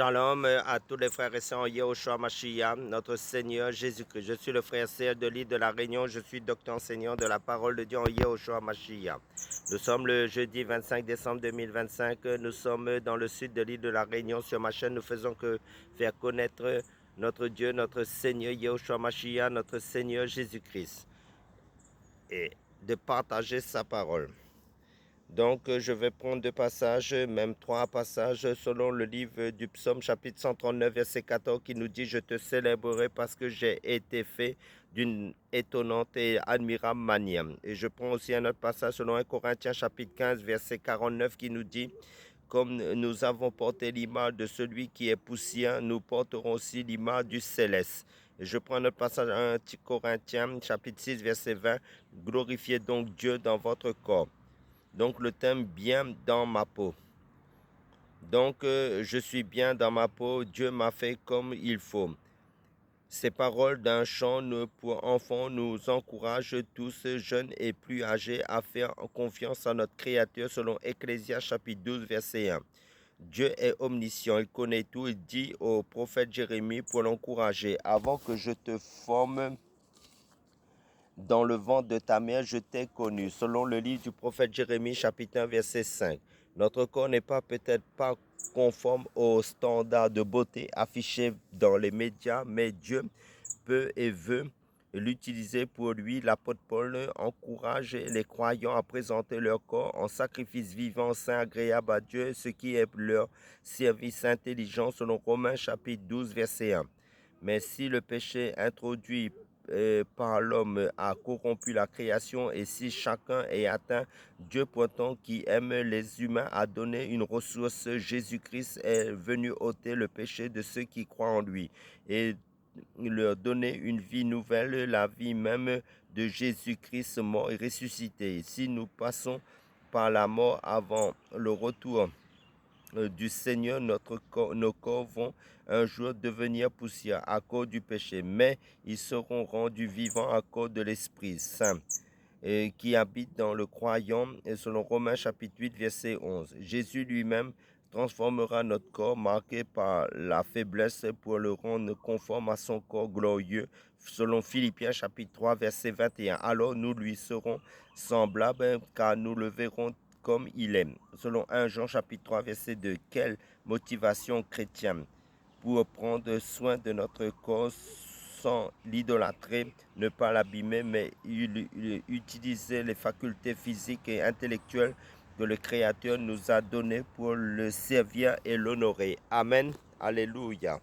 Shalom à tous les frères et sœurs en Yehoshua Mashiach, notre Seigneur Jésus-Christ. Je suis le frère Serge de l'île de la Réunion. Je suis docteur enseignant de la parole de Dieu en Yehoshua Mashiach. Nous sommes le jeudi 25 décembre 2025. Nous sommes dans le sud de l'île de la Réunion. Sur ma chaîne, nous faisons que faire connaître notre Dieu, notre Seigneur Yehoshua Mashiach, notre Seigneur Jésus-Christ. Et de partager sa parole. Donc, je vais prendre deux passages, même trois passages, selon le livre du psaume, chapitre 139, verset 14, qui nous dit « Je te célébrerai parce que j'ai été fait d'une étonnante et admirable manière. » Et je prends aussi un autre passage, selon 1 Corinthiens, chapitre 15, verset 49, qui nous dit « Comme nous avons porté l'image de celui qui est poussière, nous porterons aussi l'image du céleste. » Et je prends notre passage, 1 Corinthiens, chapitre 6, verset 20, « Glorifiez donc Dieu dans votre corps. » Donc le thème bien dans ma peau. Donc je suis bien dans ma peau, Dieu m'a fait comme il faut. Ces paroles d'un chant pour enfants nous encouragent tous, jeunes et plus âgés, à faire confiance à notre Créateur selon Ecclésias chapitre 12 verset 1. Dieu est omniscient, il connaît tout, il dit au prophète Jérémie pour l'encourager, avant que je te forme dans le ventre de ta mère, je t'ai connu. Selon le livre du prophète Jérémie, chapitre 1, verset 5. Notre corps n'est peut-être pas conforme aux standards de beauté affichés dans les médias, mais Dieu peut et veut l'utiliser pour lui. L'apôtre Paul encourage les croyants à présenter leur corps en sacrifice vivant, saint, agréable à Dieu, ce qui est leur service intelligent, selon Romains chapitre 12, verset 1. Mais si le péché introduit par l'homme a corrompu la création, et si chacun est atteint, Dieu pourtant qui aime les humains a donné une ressource. Jésus-Christ est venu ôter le péché de ceux qui croient en lui et leur donner une vie nouvelle, la vie même de Jésus-Christ mort et ressuscité. Si nous passons par la mort avant le retour du Seigneur, nos corps vont un jour devenir poussière à cause du péché, mais ils seront rendus vivants à cause de l'Esprit Saint qui habite dans le croyant, et selon Romains chapitre 8 verset 11. Jésus lui-même transformera notre corps marqué par la faiblesse pour le rendre conforme à son corps glorieux, selon Philippiens chapitre 3 verset 21. Alors nous lui serons semblables car nous le verrons comme il est. Selon 1 Jean chapitre 3 verset 2. Quelle motivation chrétienne pour prendre soin de notre corps sans l'idolâtrer, ne pas l'abîmer, mais utiliser les facultés physiques et intellectuelles que le Créateur nous a données pour le servir et l'honorer. Amen. Alléluia.